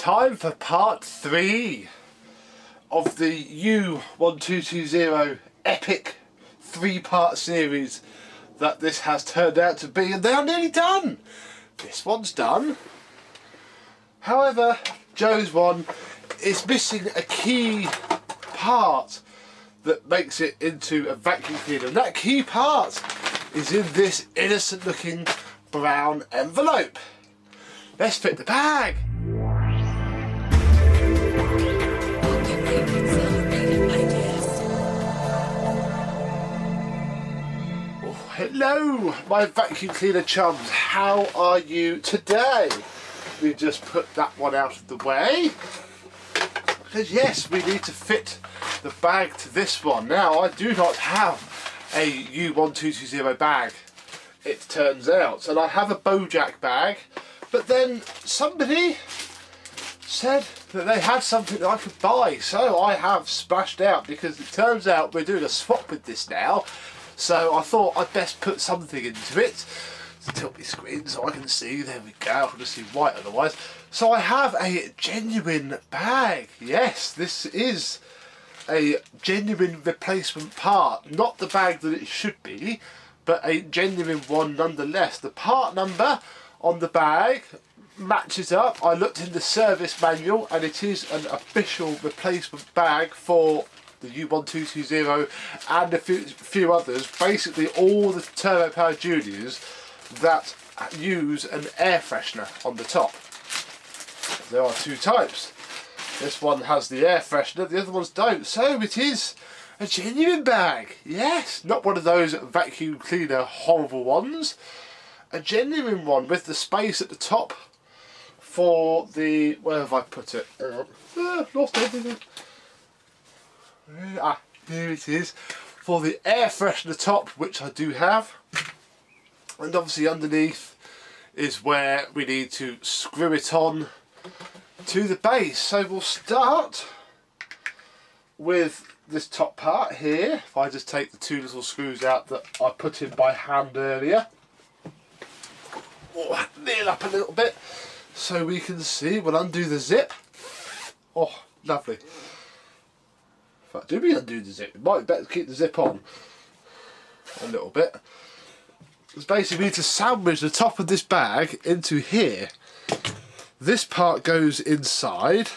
time for part 3 of the U1220 epic 3-part series that this has turned out to be, and they are nearly done. This one's done. However, Joe's one is missing a key part that makes it into a vacuum cleaner, and that key part is in this innocent looking brown envelope. Let's fit the bag. Hello, my vacuum cleaner chums. How are you today? We just put that one out of the way. Because yes, we need to fit the bag to this one. Now, I do not have a U1220 bag, it turns out. And I have a Bojack bag, but then somebody said that they had something that I could buy. So I have splashed out, because it turns out we're doing a swap with this now. So I thought I'd best put something into it. Tilt my screen so I can see. There we go. I can just see white otherwise. So I have a genuine bag. Yes, this is a genuine replacement part. Not the bag that it should be, but a genuine one nonetheless. The part number on the bag matches up. I looked in the service manual and it is an official replacement bag for the U1220 and a few others. Basically all the Turbopower Juniors that use an air freshener on the top. There are two types. This one has the air freshener, the other ones don't. So it is a genuine bag. Yes, not one of those vacuum cleaner horrible ones. A genuine one with the space at the top for the, where have I put it? Lost everything. Ah, here it is, for the air freshener top, which I do have. And obviously underneath is where we need to screw it on to the base. So we'll start with this top part here. If I just take the two little screws out that I put in by hand earlier. Oh, kneel up a little bit so we can see. We'll undo the zip. Oh, lovely. If I do undo the zip, it might be better to keep the zip on a little bit. It's basically to sandwich the top of this bag into here. This part goes inside,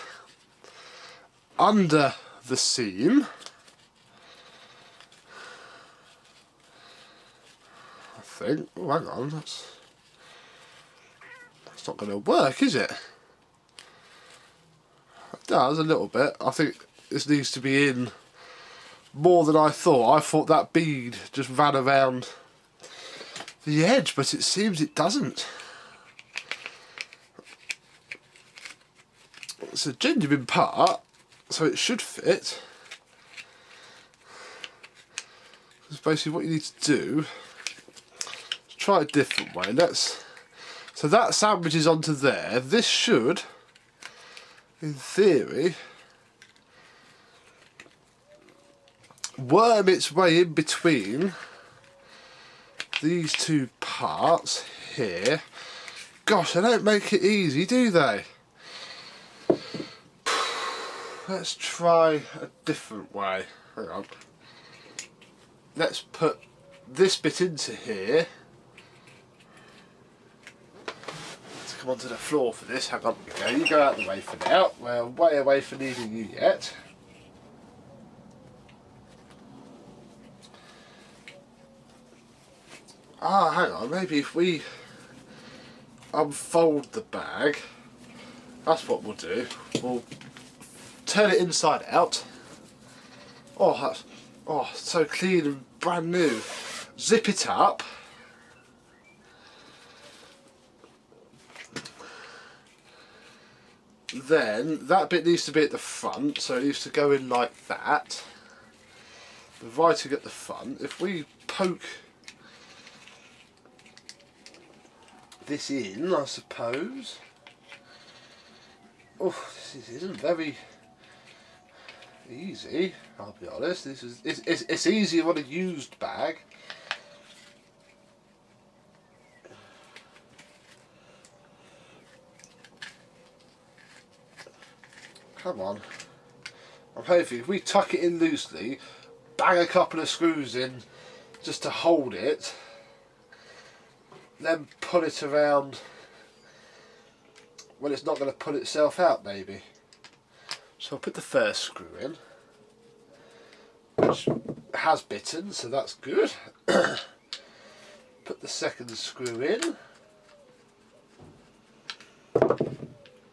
under the seam. I think. Oh, hang on, that's not going to work, is it? It does a little bit. I think this needs to be in more than I thought. I thought that bead just ran around the edge, but it seems it doesn't. It's a genuine part, so it should fit. It's basically what you need to do. Let's try a different way. So that sandwiches onto there. This should, in theory, worm its way in between these two parts here. Gosh, they don't make it easy, do they? Let's try a different way. Hang on. Let's put this bit into here. Let's come onto the floor for this. Hang on. Okay, you go out of the way for now. We're way away from needing you yet. Ah, hang on, maybe if we unfold the bag, that's what we'll do. We'll turn it inside out. Oh, that's so clean and brand new. Zip it up. Then that bit needs to be at the front, so it needs to go in like that. The writing at the front. If we poke this in, I suppose. Oh, this isn't very easy, I'll be honest. It's easier on a used bag. Come on. I'm hoping if we tuck it in loosely, bang a couple of screws in just to hold it, then pull it around, well, it's not going to pull itself out maybe. So I'll put the first screw in, which has bitten, so that's good. Put the second screw in,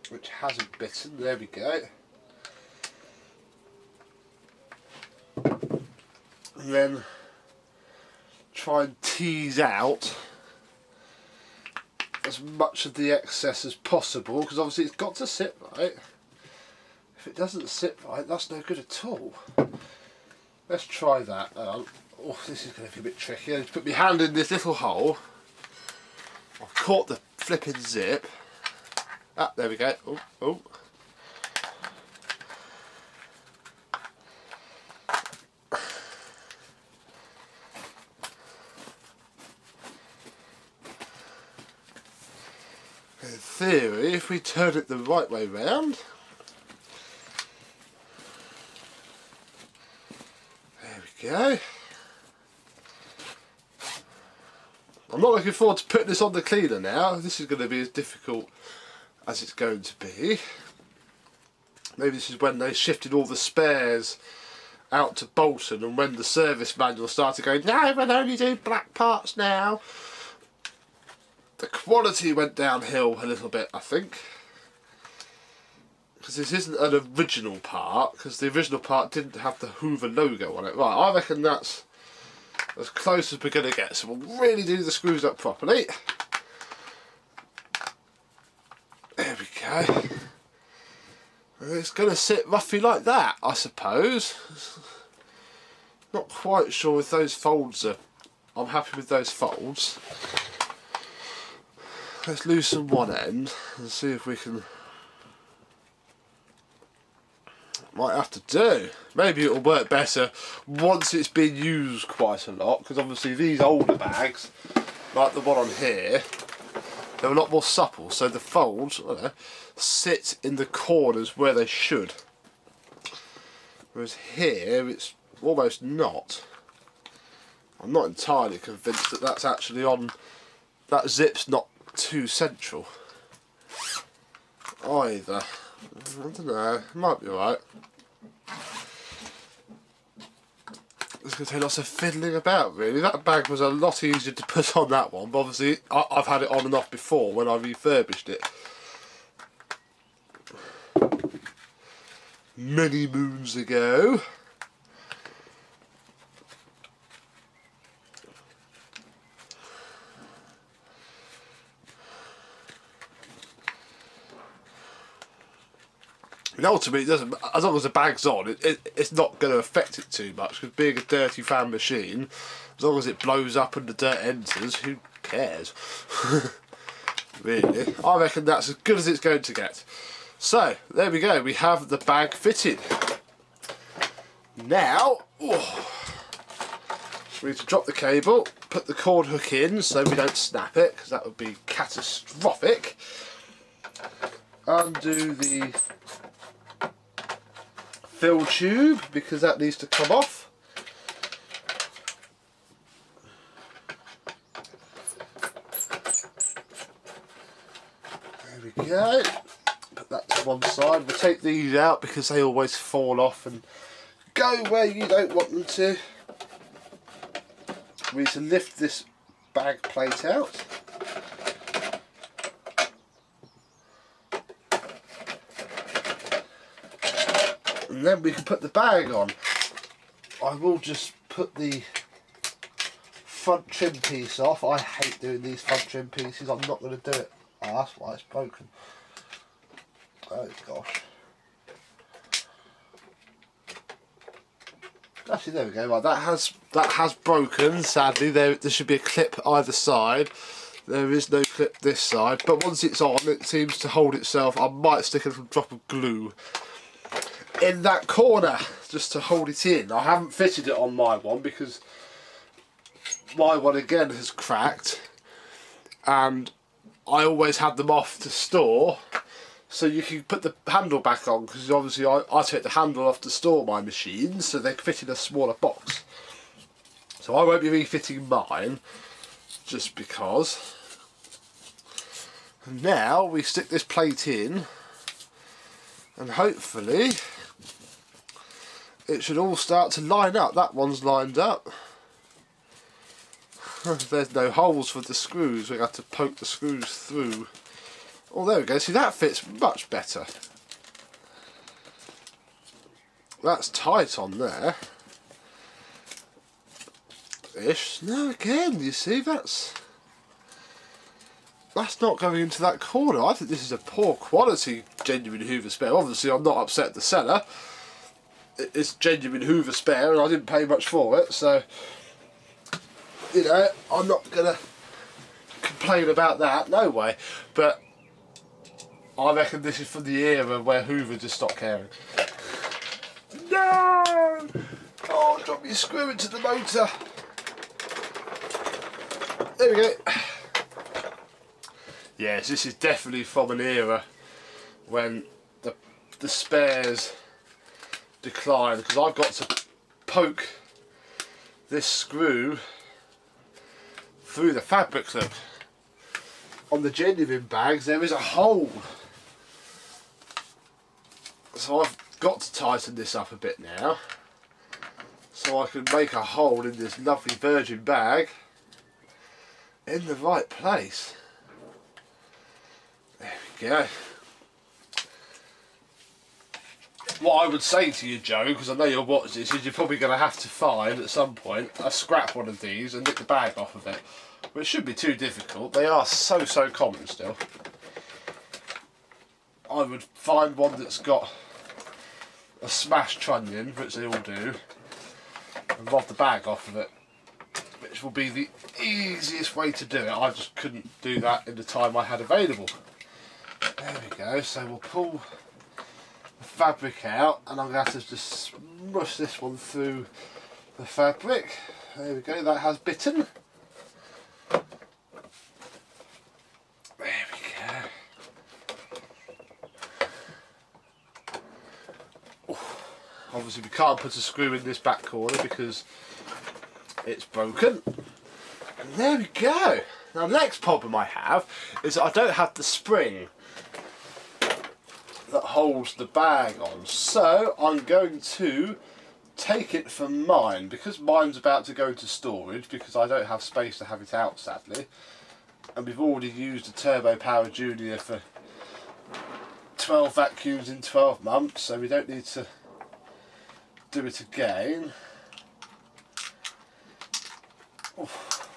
which hasn't bitten, there we go. And then try and tease out as much of the excess as possible, because obviously it's got to sit right. If it doesn't sit right, that's no good at all. Let's try that. Oh, this is going to be a bit tricky. I need to put my hand in this little hole. I've caught the flipping zip. Ah, there we go. Oh, oh. In theory, if we turn it the right way round, there we go. I'm not looking forward to putting this on the cleaner now. This is going to be as difficult as it's going to be. Maybe this is when they shifted all the spares out to Bolton, and when the service manual started going, no, we'll only do black parts now, the quality went downhill a little bit, I think. Because this isn't an original part, because the original part didn't have the Hoover logo on it. Right, I reckon that's as close as we're going to get, so we'll really do the screws up properly. There we go. And it's going to sit roughly like that, I suppose. Not quite sure if those folds are... I'm happy with those folds. Let's loosen one end and see if we can... Might have to do. Maybe it'll work better once it's been used quite a lot, because obviously these older bags, like the one on here, they're a lot more supple, so the folds, I don't know, sit in the corners where they should. Whereas here, it's almost not. I'm not entirely convinced that that's actually on, that zip's not too central either. I don't know, it might be right. It's going to take lots of fiddling about, really. That bag was a lot easier to put on that one, but obviously I've had it on and off before when I refurbished it. Many moons ago. And ultimately, it doesn't. As long as the bag's on, it's not going to affect it too much. Because being a dirty fan machine, as long as it blows up and the dirt enters, who cares? Really, I reckon that's as good as it's going to get. So there we go. We have the bag fitted. Now, we need to drop the cable, put the cord hook in so we don't snap it, because that would be catastrophic. Undo the fill tube, because that needs to come off. There we go. Put that to one side. We'll take these out because they always fall off and go where you don't want them to. We need to lift this bag plate out. And then we can put the bag on. I will just put the front trim piece off. I hate doing these front trim pieces. I'm not going to do it. Oh, that's why it's broken. Oh gosh. Actually, there we go. Right, that has broken. Sadly, there should be a clip either side. There is no clip this side. But once it's on, it seems to hold itself. I might stick a little drop of glue in that corner just to hold it in. I haven't fitted it on my one because my one again has cracked, and I always had them off to store, so you can put the handle back on, because obviously I take the handle off to store my machines, so they fit in a smaller box. So I won't be refitting mine, just because. And now we stick this plate in, and hopefully it should all start to line up. That one's lined up. There's no holes for the screws, we have to poke the screws through. Oh, there we go, see, that fits much better. That's tight on there. Ish. Now again, you see, that's not going into that corner. I think this is a poor quality genuine Hoover spare. Obviously I'm not upset at the seller. It's genuine Hoover spare and I didn't pay much for it, so you know, I'm not gonna complain about that, no way. But I reckon this is from the era where Hoover just stopped caring. No! Oh, drop your screw into the motor. There we go. Yes, this is definitely from an era when the spares decline, because I've got to poke this screw through the fabric. Look, on the genuine bags there is a hole, so I've got to tighten this up a bit now so I can make a hole in this lovely virgin bag in the right place. There we go. What I would say to you, Joe, because I know you'll watch this, is you're probably going to have to find at some point a scrap one of these and nick the bag off of it. Which shouldn't be too difficult. They are so common still. I would find one that's got a smashed trunnion, which they all do, and rob the bag off of it, which will be the easiest way to do it. I just couldn't do that in the time I had available. There we go. So we'll pull the fabric out, and I'm going to have to just smush this one through the fabric. There we go, that has bitten. There we go. Oh, obviously we can't put a screw in this back corner because it's broken. And there we go. Now the next problem I have is that I don't have the spring that holds the bag on, so I'm going to take it from mine, because mine's about to go into storage because I don't have space to have it out, sadly, and we've already used the Turbopower Junior for 12 vacuums in 12 months, so we don't need to do it again. Oof.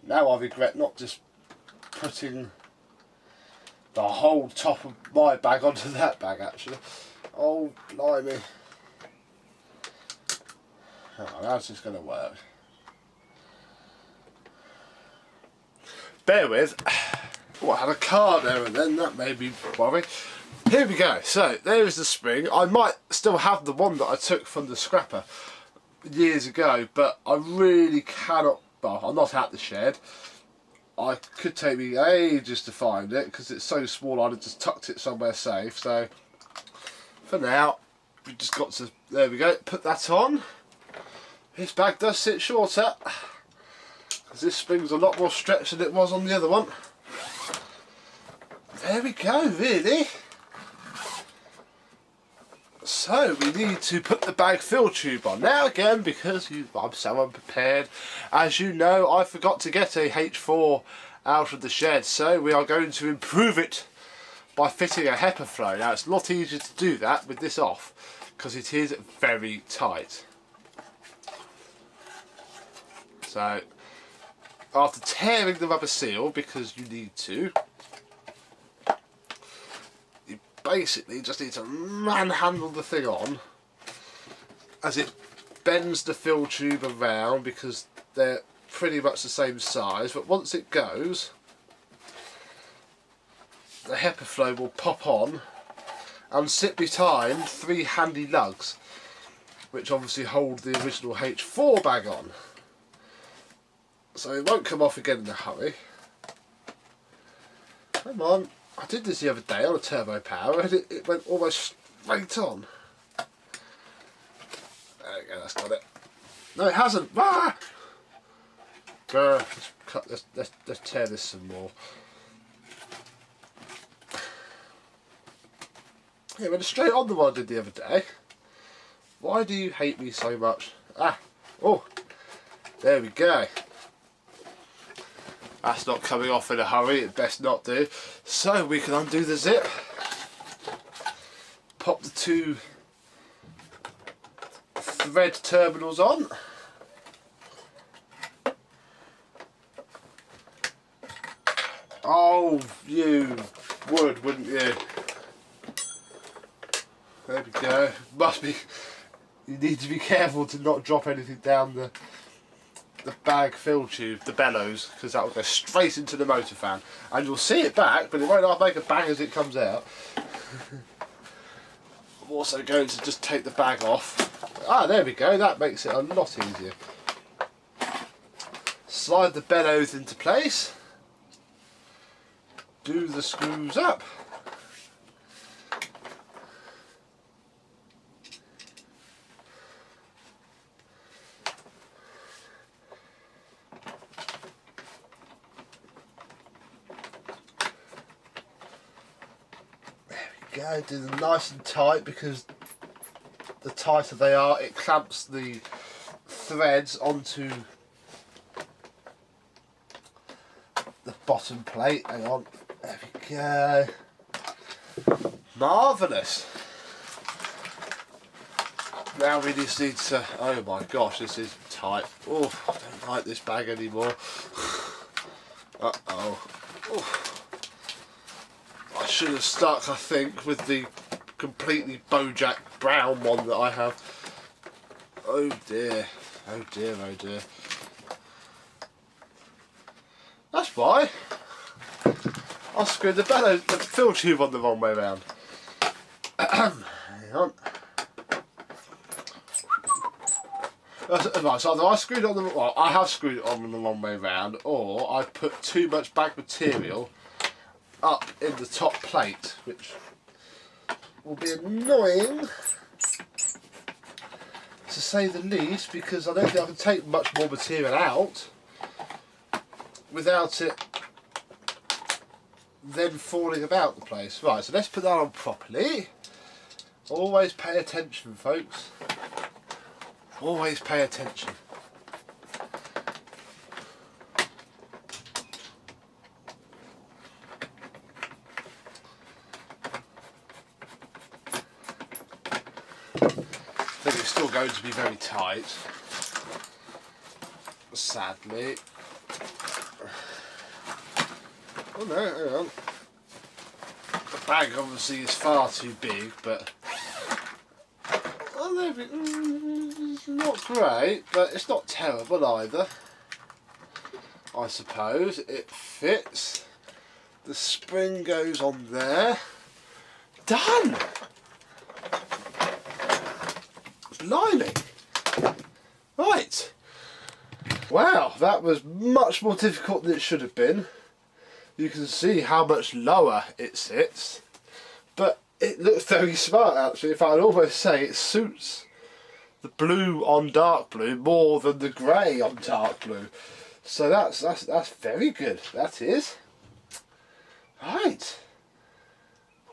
Now I regret not just putting the whole top of my bag onto that bag, actually. Oh, blimey. Oh, how's this going to work? Bear with. Oh, I had a card error then, that made me worry. Here we go. So, there is the spring. I might still have the one that I took from the scrapper years ago, but I really cannot. Well, I'm not at the shed. I could take me ages to find it because it's so small. I'd have just tucked it somewhere safe. So for now, we just got to, there we go, put that on. This bag does sit shorter because this spring's a lot more stretched than it was on the other one. There we go, really. So we need to put the bag fill tube on. Now again, because I'm so unprepared, as you know, I forgot to get a H4 out of the shed, so we are going to improve it by fitting a HEPA flow. Now it's a lot easier to do that with this off, because it is very tight. So after tearing the rubber seal, because you need to, basically just need to manhandle the thing on as it bends the fill tube around, because they're pretty much the same size, but once it goes the HEPA flow will pop on and sit behind 3 handy lugs which obviously hold the original H4 bag on, so it won't come off again in a hurry. Come on. I did this the other day on a turbo power and it went almost straight on. There we go, that's got it. No, it hasn't. Ah! Let's tear this some more. Yeah, it went straight on the one I did the other day. Why do you hate me so much? Ah, oh, there we go. That's not coming off in a hurry, it best not do. So we can undo the zip, pop the two thread terminals on. Oh, you would, wouldn't you? There we go. Must be. You need to be careful to not drop anything down the bag fill tube, the bellows, because that will go straight into the motor fan, and you'll see it back, but it won't make a bang as it comes out. I'm also going to just take the bag off. Ah, there we go. That makes it a lot easier. Slide the bellows into place. Do the screws up. Go, do them nice and tight, because the tighter they are, it clamps the threads onto the bottom plate. Hang on, there we go. Marvellous. Now we just need to, oh my gosh, this is tight. Oh, I don't like this bag anymore. Uh-oh. Oh. I should have stuck, I think, with the completely Bojack brown one that I have. Oh dear, oh dear, oh dear. That's why I screwed the fill tube on the wrong way round. Hang on. Right, so either I screwed it on the, well, I have screwed it on the wrong way round, or I put too much bag material up in the top plate, which will be annoying to say the least, because I don't think I can take much more material out without it then falling about the place. Right, so let's put that on properly. Always pay attention, folks. Always pay attention. I think it's still going to be very tight, sadly. Oh no, hang on. The bag obviously is far too big, but oh, there it's not great, but it's not terrible either. I suppose it fits. The spring goes on there. Done! Blimey! Right. Wow, that was much more difficult than it should have been. You can see how much lower it sits, but it looks very smart actually. If I'd almost say it suits the blue on dark blue more than the grey on dark blue. So that's very good. That is. Right.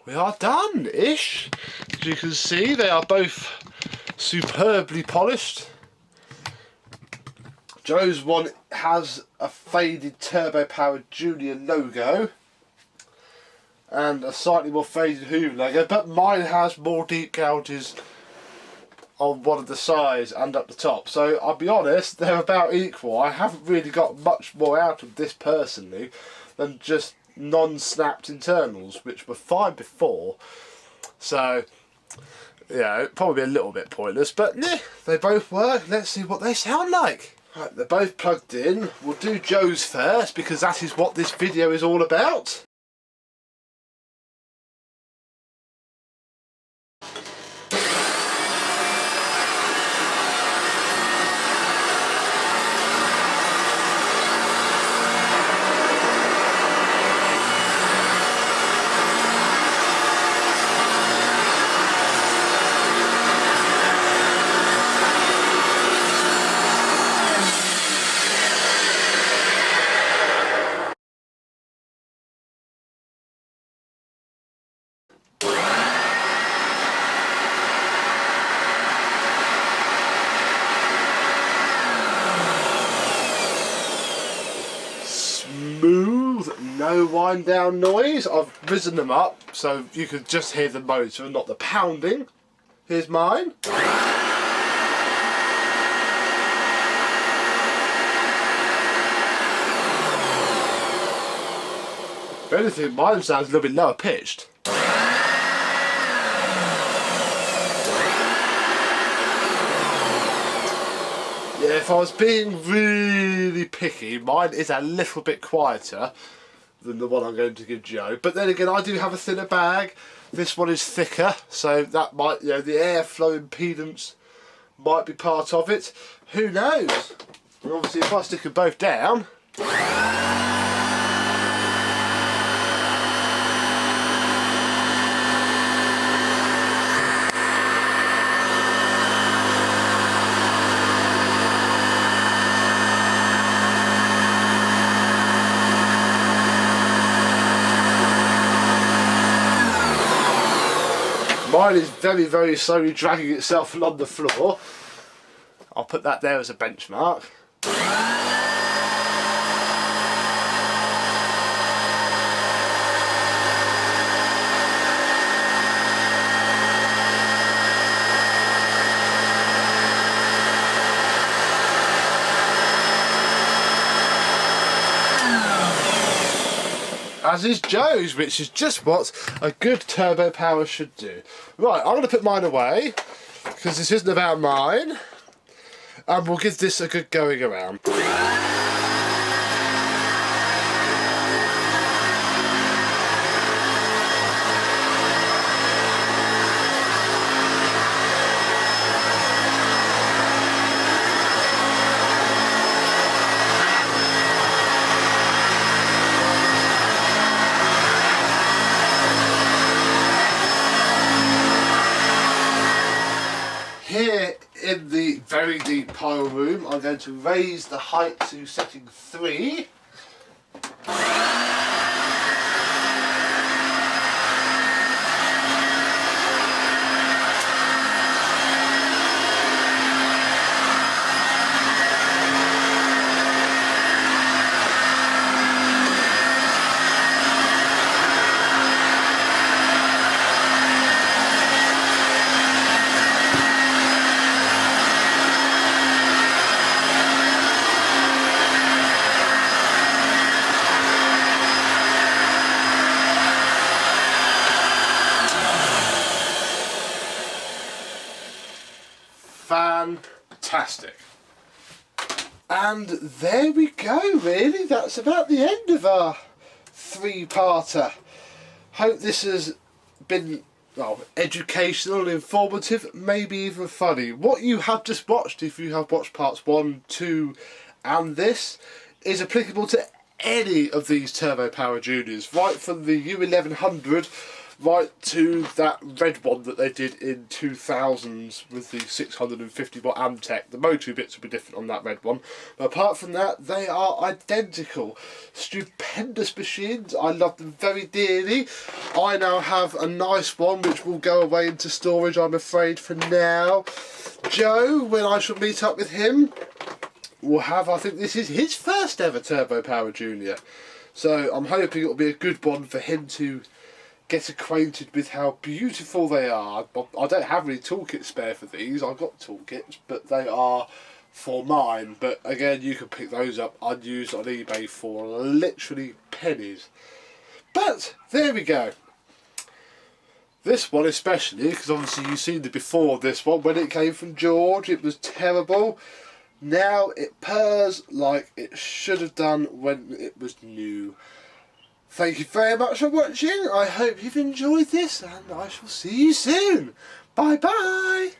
We are done-ish. As you can see, they are both superbly polished. Joe's one has a faded Turbopower Junior logo and a slightly more faded Hoover logo, but mine has more deep gouges on one of the sides and up the top. So I'll be honest, they're about equal. I haven't really got much more out of this personally than just non-snapped internals, which were fine before. So yeah, probably a little bit pointless, but yeah, they both work. Let's see what they sound like. Right, they're both plugged in. We'll do Joe's first because that is what this video is all about. no wind down noise. I've risen them up so you can just hear the motor and not the pounding. Here's mine. If anything, mine sounds a little bit lower pitched. Yeah, if I was being really picky, mine is a little bit quieter than the one I'm going to give Joe. But then again, I do have a thinner bag. This one is thicker, so that might, you know, the airflow impedance might be part of it. Who knows? And obviously, if I stick them both down. Mine is very, very slowly dragging itself along the floor. I'll put that there as a benchmark. As is Joe's, which is just what a good turbo power should do. Right, I'm going to put mine away, because this isn't about mine, and we'll give this a good going around. Here in the very deep pile room, I'm going to raise the height to setting 3. Fantastic. And there we go, really. That's about the end of our 3-parter. Hope this has been, well, educational, informative, maybe even funny. What you have just watched, if you have watched parts 1, 2 and this, is applicable to any of these Turbo Power Juniors, right from the U1100 right to that red one that they did in 2000s with the 650 watt Amtech. The motor bits will be different on that red one, but apart from that, they are identical. Stupendous machines. I love them very dearly. I now have a nice one which will go away into storage, I'm afraid, for now. Joe, when I shall meet up with him, will have, I think this is his first ever Turbo Power Junior. So I'm hoping it'll be a good one for him to get acquainted with how beautiful they are. I don't have any toolkit spare for these. I've got toolkits, but they are for mine. But again, you can pick those up unused on eBay for literally pennies. But there we go. This one especially, because obviously you've seen the before of this one. When it came from George, it was terrible. Now it purrs like it should have done when it was new. Thank you very much for watching. I hope you've enjoyed this, and I shall see you soon. Bye bye.